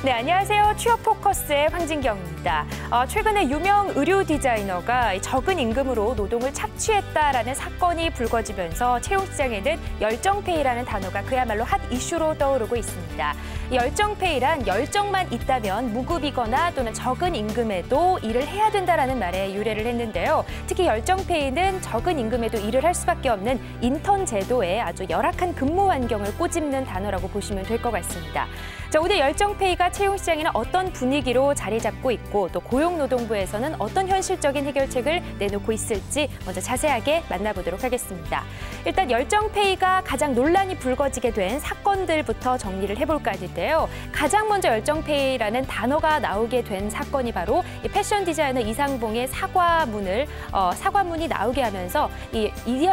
네, 안녕하세요. 취업 포커스의 황진경입니다. 최근에 유명 의류 디자이너가 적은 임금으로 노동을 착취했다라는 사건이 불거지면서 채용 시장에는 열정페이라는 단어가 그야말로 핫 이슈로 떠오르고 있습니다. 이 열정페이란 열정만 있다면 무급이거나 또는 적은 임금에도 일을 해야 된다라는 말에 유래를 했는데요. 특히 열정페이는 적은 임금에도 일을 할 수밖에 없는 인턴 제도에 아주 열악한 근무 환경을 꼬집는 단어라고 보시면 될 것 같습니다. 자, 오늘 열정페이가 채용 시장에는 어떤 분위기로 자리 잡고 있고 또 고용노동부에서는 어떤 현실적인 해결책을 내놓고 있을지 먼저 자세하게 만나보도록 하겠습니다. 일단 열정페이가 가장 논란이 불거지게 된 사건들부터 정리를 해볼까 하는데요. 가장 먼저 열정페이라는 단어가 나오게 된 사건이 바로 이 패션 디자이너 이상봉의 사과문이 나오게 하면서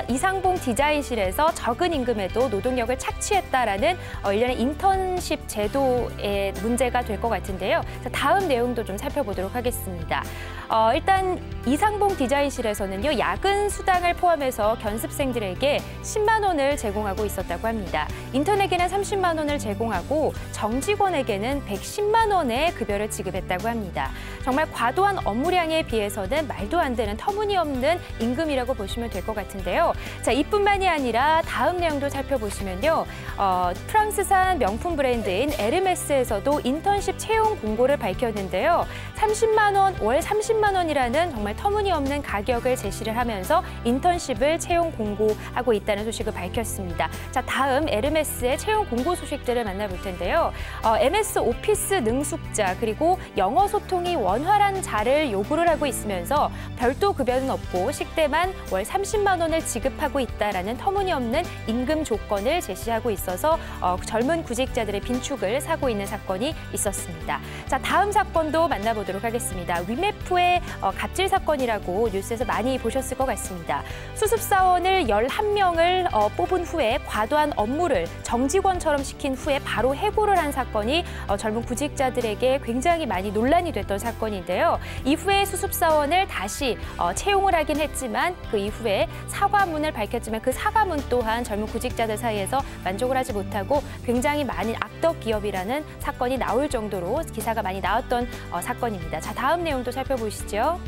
이상봉 디자인실에서 적은 임금에도 노동력을 착취했다라는 일련의 인턴십 제도의 문제가 될 것 같은데요. 자, 다음 내용도 좀 살펴보도록 하겠습니다. 일단 이상봉 디자인실에서는요, 야근 수당을 포함해서 견습생들에게 10만 원을 제공하고 있었다고 합니다. 인턴에게는 30만 원을 제공하고 정직원에게는 110만 원의 급여를 지급했다고 합니다. 정말 과도한 업무량에 비해서는 말도 안 되는 터무니없는 임금이라고 보시면 될 것 같은데요. 자, 이뿐만이 아니라 다음 내용도 살펴보시면요. 프랑스산 명품 브랜드인 에르메스에서도 인턴십 채용 공고를 밝혔는데요. 30만 원, 월 30만 원이라는 정말 터무니없는 가격을 제시를 하면서 인턴십을 채용 공고하고 있다는 소식을 밝혔습니다. 자, 다음 에르메스의 채용 공고 소식들을 만나볼 텐데요. MS 오피스 능숙자 그리고 영어 소통이 원활한 자를 요구를 하고 있으면서 별도 급여는 없고 식대만 월 30만 원을 지급하고 있다라는 터무니없는 임금 조건을 제시하고 있어서 젊은 구직자들의 빈축을 사고 있는 사건이 있었습니다. 자, 다음 사건도 만나보도록 하겠습니다. 위메프의 갑질 사건이라고 뉴스에서 많이 보셨을 것 같습니다. 수습사원을 11명을 뽑은 후에 과도한 업무를 정직원처럼 시킨 후에 바로 해고를 한 사건이 젊은 구직자들에게 굉장히 많이 논란이 됐던 사건인데요. 이후에 수습사원을 다시 채용을 하긴 했지만 그 이후에 사과문을 밝혔지만 그 사과문 또한 젊은 구직자들 사이에서 만족을 하지 못하고 굉장히 많은 악덕 기업이라는 사건이 나올 정도로 기사가 많이 나왔던 사건입니다. 자, 다음 내용도 살펴보시죠.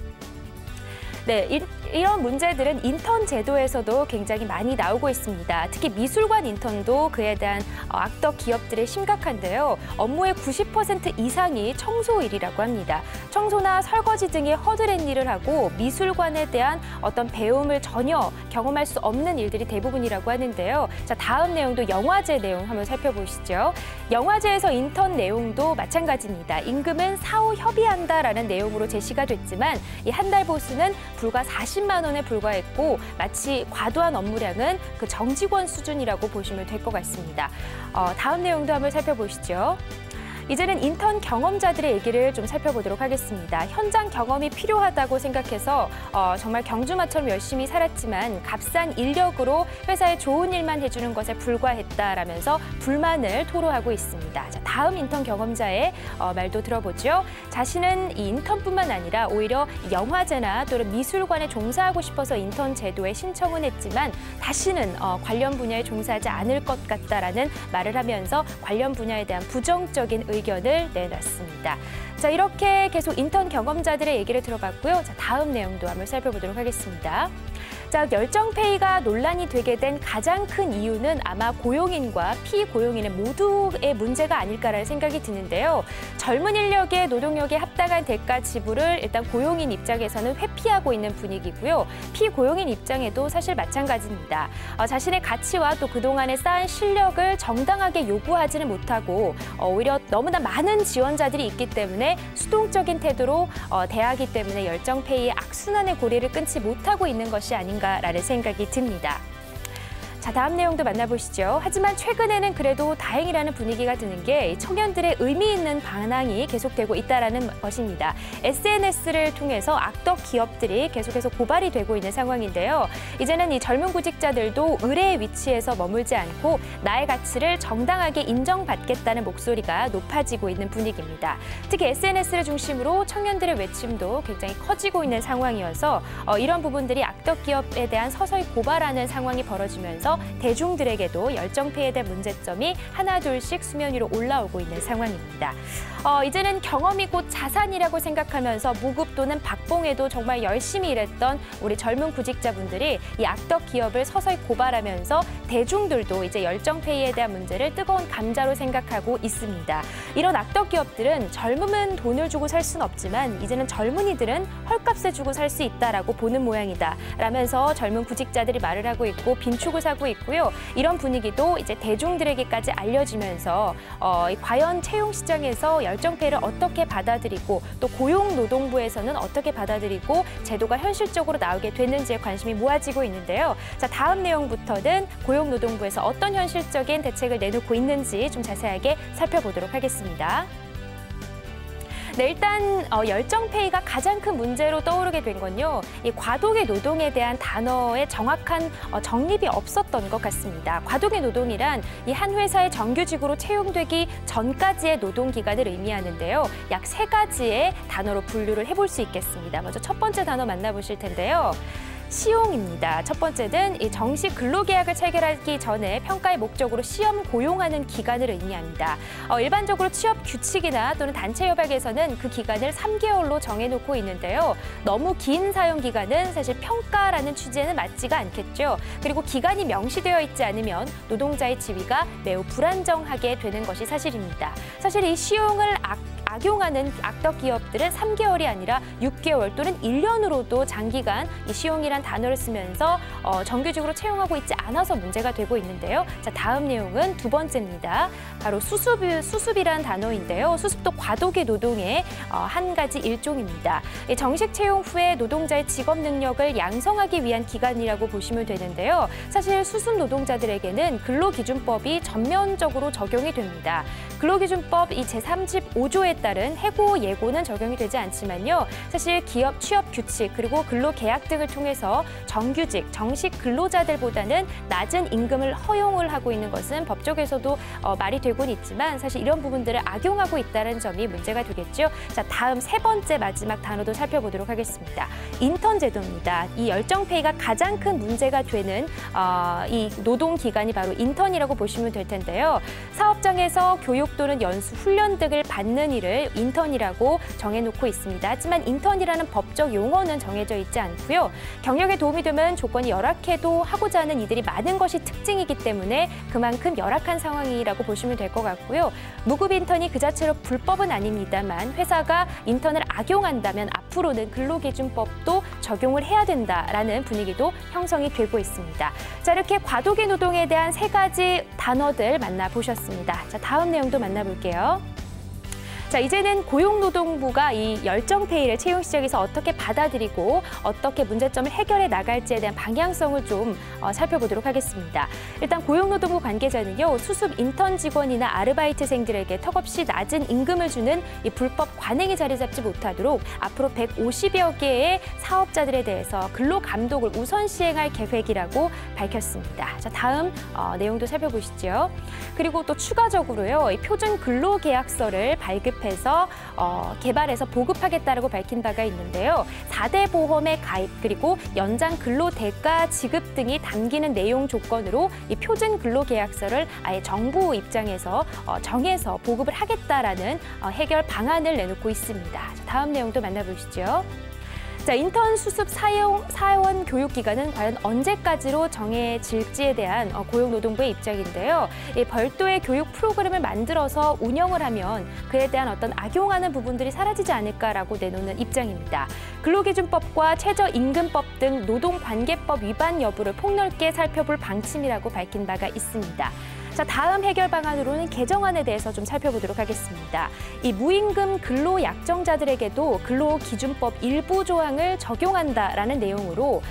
네, 이런 문제들은 인턴 제도에서도 굉장히 많이 나오고 있습니다. 특히 미술관 인턴도 그에 대한 악덕 기업들이 심각한데요. 업무의 90% 이상이 청소 일이라고 합니다. 청소나 설거지 등의 허드렛 일을 하고 미술관에 대한 어떤 배움을 전혀 경험할 수 없는 일들이 대부분이라고 하는데요. 자, 다음 내용도 영화제 내용 한번 살펴보시죠. 영화제에서 인턴 내용도 마찬가지입니다. 임금은 사후 협의한다라는 내용으로 제시가 됐지만 이 한 달 보수는 불과 40만 원에 불과했고 마치 과도한 업무량은 그 정직원 수준이라고 보시면 될 것 같습니다. 다음 내용도 한번 살펴보시죠. 이제는 인턴 경험자들의 얘기를 좀 살펴보도록 하겠습니다. 현장 경험이 필요하다고 생각해서 정말 경주마처럼 열심히 살았지만 값싼 인력으로 회사에 좋은 일만 해주는 것에 불과했다라면서 불만을 토로하고 있습니다. 자, 다음 인턴 경험자의 말도 들어보죠. 자신은 이 인턴뿐만 아니라 오히려 영화제나 또는 미술관에 종사하고 싶어서 인턴 제도에 신청은 했지만 다시는 관련 분야에 종사하지 않을 것 같다라는 말을 하면서 관련 분야에 대한 부정적인 의견을 내놨습니다. 자, 이렇게 계속 인턴 경험자들의 얘기를 들어봤고요. 자, 다음 내용도 한번 살펴보도록 하겠습니다. 자, 열정페이가 논란이 되게 된 가장 큰 이유는 아마 고용인과 피고용인의 모두의 문제가 아닐까라는 생각이 드는데요. 젊은 인력의 노동력에 합당한 대가 지불을 일단 고용인 입장에서는 회피하고 있는 분위기고요. 피고용인 입장에도 사실 마찬가지입니다. 자신의 가치와 또 그동안에 쌓은 실력을 정당하게 요구하지는 못하고 오히려 너무나 많은 지원자들이 있기 때문에 수동적인 태도로 대하기 때문에 열정페이의 악순환의 고리를 끊지 못하고 있는 것이 아닌가라는 생각이 듭니다. 자, 다음 내용도 만나보시죠. 하지만 최근에는 그래도 다행이라는 분위기가 드는 게 청년들의 의미 있는 반항이 계속되고 있다는 것입니다. SNS를 통해서 악덕 기업들이 계속해서 고발이 되고 있는 상황인데요. 이제는 이 젊은 구직자들도 의뢰의 위치에서 머물지 않고 나의 가치를 정당하게 인정받겠다는 목소리가 높아지고 있는 분위기입니다. 특히 SNS를 중심으로 청년들의 외침도 굉장히 커지고 있는 상황이어서 이런 부분들이 악덕 기업에 대한 서서히 고발하는 상황이 벌어지면서 불거지면서 대중들에게도 열정페이에 대한 문제점이 하나둘씩 수면 위로 올라오고 있는 상황입니다. 이제는 경험이 곧 자산이라고 생각하면서 무급 또는 박봉에도 정말 열심히 일했던 우리 젊은 구직자분들이 이 악덕 기업을 서서히 고발하면서 대중들도 이제 열정페이에 대한 문제를 뜨거운 감자로 생각하고 있습니다. 이런 악덕 기업들은 젊으면 돈을 주고 살 수는 없지만 이제는 젊은이들은 헐값에 주고 살 수 있다라고 보는 모양이다 라면서 젊은 구직자들이 말을 하고 있고 빈축을 사고 있고요. 이런 분위기도 이제 대중들에게까지 알려지면서 과연 채용 시장에서 열정페이를 어떻게 받아들이고 또 고용노동부에서는 어떻게 받아들이고 제도가 현실적으로 나오게 됐는지에 관심이 모아지고 있는데요. 자, 다음 내용부터는 고용노동부에서 어떤 현실적인 대책을 내놓고 있는지 좀 자세하게 살펴보도록 하겠습니다. 네, 일단 열정페이가 가장 큰 문제로 떠오르게 된 건요. 이 과도기 노동에 대한 단어의 정확한 정립이 없었던 것 같습니다. 과도기 노동이란 이 한 회사에 정규직으로 채용되기 전까지의 노동 기간을 의미하는데요. 약 3가지의 단어로 분류를 해볼 수 있겠습니다. 먼저 첫 번째 단어 만나보실 텐데요. 시용입니다. 첫 번째는 이 정식 근로계약을 체결하기 전에 평가의 목적으로 시험 고용하는 기간을 의미합니다. 일반적으로 취업 규칙이나 또는 단체 협약에서는 그 기간을 3개월로 정해놓고 있는데요. 너무 긴 사용 기간은 사실 평가라는 취지에는 맞지가 않겠죠. 그리고 기간이 명시되어 있지 않으면 노동자의 지위가 매우 불안정하게 되는 것이 사실입니다. 사실 이 시용을 악용하는 악덕 기업들은 3개월이 아니라 6개월 또는 1년으로도 장기간 이 시용이란 단어를 쓰면서 정규직으로 채용하고 있지 않아서 문제가 되고 있는데요. 자, 다음 내용은 두 번째입니다. 바로 수습이란 단어인데요. 수습도 과도기 노동의 한 가지 일종입니다. 정식 채용 후에 노동자의 직업 능력을 양성하기 위한 기간이라고 보시면 되는데요. 사실 수습 노동자들에게는 근로기준법이 전면적으로 적용이 됩니다. 근로기준법 이 제35조에 따른 해고 예고는 적용이 되지 않지만요. 사실 기업 취업 규칙 그리고 근로계약 등을 통해서 정규직, 정식 근로자들보다는 낮은 임금을 허용을 하고 있는 것은 법적에서도 말이 되곤 있지만 사실 이런 부분들을 악용하고 있다는 점이 문제가 되겠죠. 자, 다음 세 번째 마지막 단어도 살펴보도록 하겠습니다. 인턴 제도입니다. 이 열정페이가 가장 큰 문제가 되는 이 노동 기간이 바로 인턴이라고 보시면 될 텐데요. 사업장에서 교육 또는 연수, 훈련 등을 받는 일을 인턴이라고 정해놓고 있습니다. 하지만 인턴이라는 법적 용어는 정해져 있지 않고요. 경력에 도움이 되면 조건이 열악해도 하고자 하는 이들이 많은 것이 특징이기 때문에 그만큼 열악한 상황이라고 보시면 될 것 같고요. 무급 인턴이 그 자체로 불법은 아닙니다만 회사가 인턴을 악용한다면 앞으로는 근로기준법도 적용을 해야 된다라는 분위기도 형성이 되고 있습니다. 자, 이렇게 과도기 노동에 대한 3가지 단어들 만나보셨습니다. 자, 다음 내용도 만나볼게요. 자, 이제는 고용노동부가 이 열정페이를 채용 시장에서 어떻게 받아들이고 어떻게 문제점을 해결해 나갈지에 대한 방향성을 좀 살펴보도록 하겠습니다. 일단 고용노동부 관계자는요, 수습 인턴 직원이나 아르바이트생들에게 턱없이 낮은 임금을 주는 이 불법 관행이 자리 잡지 못하도록 앞으로 150여 개의 사업자들에 대해서 근로감독을 우선 시행할 계획이라고 밝혔습니다. 자, 다음 내용도 살펴보시죠. 그리고 또 추가적으로요, 이 표준 근로계약서를 발급해서 개발해서 보급하겠다라고 밝힌 바가 있는데요. 4대 보험의 가입 그리고 연장 근로 대가 지급 등이 담기는 내용 조건으로 이 표준 근로계약서를 아예 정부 입장에서 정해서 보급을 하겠다라는 해결 방안을 내놓고 있습니다. 자, 다음 내용도 만나보시죠. 자, 인턴 수습 사원 교육 기간은 과연 언제까지로 정해질지에 대한 고용노동부의 입장인데요. 이 별도의 교육 프로그램을 만들어서 운영을 하면 그에 대한 어떤 악용하는 부분들이 사라지지 않을까라고 내놓는 입장입니다. 근로기준법과 최저임금법 등 노동관계법 위반 여부를 폭넓게 살펴볼 방침이라고 밝힌 바가 있습니다. 자, 다음 해결 방안으로는 개정안에 대해서 좀 살펴보도록 하겠습니다. 이 무임금 근로약정자들에게도 근로기준법 일부 조항을 적용한다라는 내용으로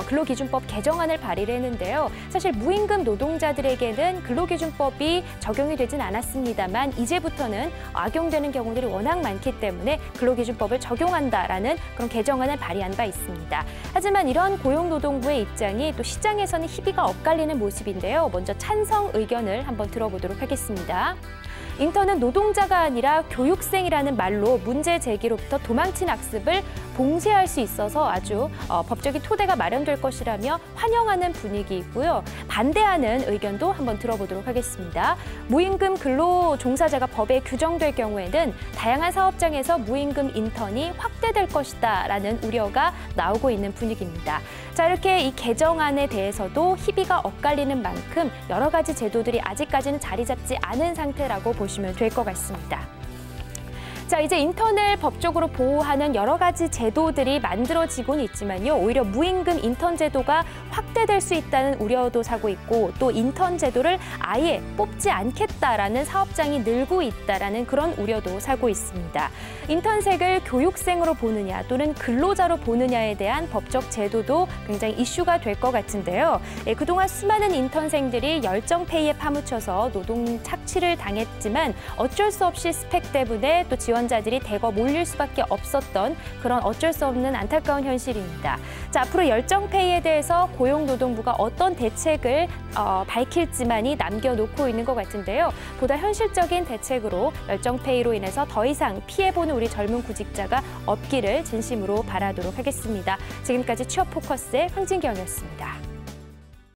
근로기준법 개정안을 발의를 했는데요. 사실 무임금 노동자들에게는 근로기준법이 적용이 되진 않았습니다만 이제부터는 악용되는 경우들이 워낙 많기 때문에 근로기준법을 적용한다라는 그런 개정안을 발의한 바 있습니다. 하지만 이런 고용노동부의 입장이 또 시장에서는 희비가 엇갈리는 모습인데요. 먼저 찬성 의견을 한번 들어보도록 하겠습니다. 인턴은 노동자가 아니라 교육생이라는 말로 문제 제기로부터 도망친 학습을 봉쇄할 수 있어서 아주 법적인 토대가 마련될 것이라며 환영하는 분위기이고요. 반대하는 의견도 한번 들어보도록 하겠습니다. 무임금 근로 종사자가 법에 규정될 경우에는 다양한 사업장에서 무임금 인턴이 확대될 것이다라는 우려가 나오고 있는 분위기입니다. 자, 이렇게 이 개정안에 대해서도 희비가 엇갈리는 만큼 여러 가지 제도들이 아직까지는 자리 잡지 않은 상태라고 보시면 될 것 같습니다. 자, 이제 인턴을 법적으로 보호하는 여러 가지 제도들이 만들어지고는 있지만요. 오히려 무임금 인턴 제도가 확대될 수 있다는 우려도 사고 있고 또 인턴 제도를 아예 뽑지 않겠다라는 사업장이 늘고 있다라는 그런 우려도 사고 있습니다. 인턴생을 교육생으로 보느냐 또는 근로자로 보느냐에 대한 법적 제도도 굉장히 이슈가 될 것 같은데요. 그동안 수많은 인턴생들이 열정페이에 파묻혀서 노동 착취를 당했지만 어쩔 수 없이 스펙 때문에 또 지원자들이 대거 몰릴 수밖에 없었던 그런 어쩔 수 없는 안타까운 현실입니다. 자, 앞으로 열정페이에 대해서 고용노동부가 어떤 대책을 밝힐지만이 남겨놓고 있는 것 같은데요. 보다 현실적인 대책으로 열정페이로 인해서 더 이상 피해보는 우리 젊은 구직자가 없기를 진심으로 바라도록 하겠습니다. 지금까지 취업포커스의 황진경이었습니다.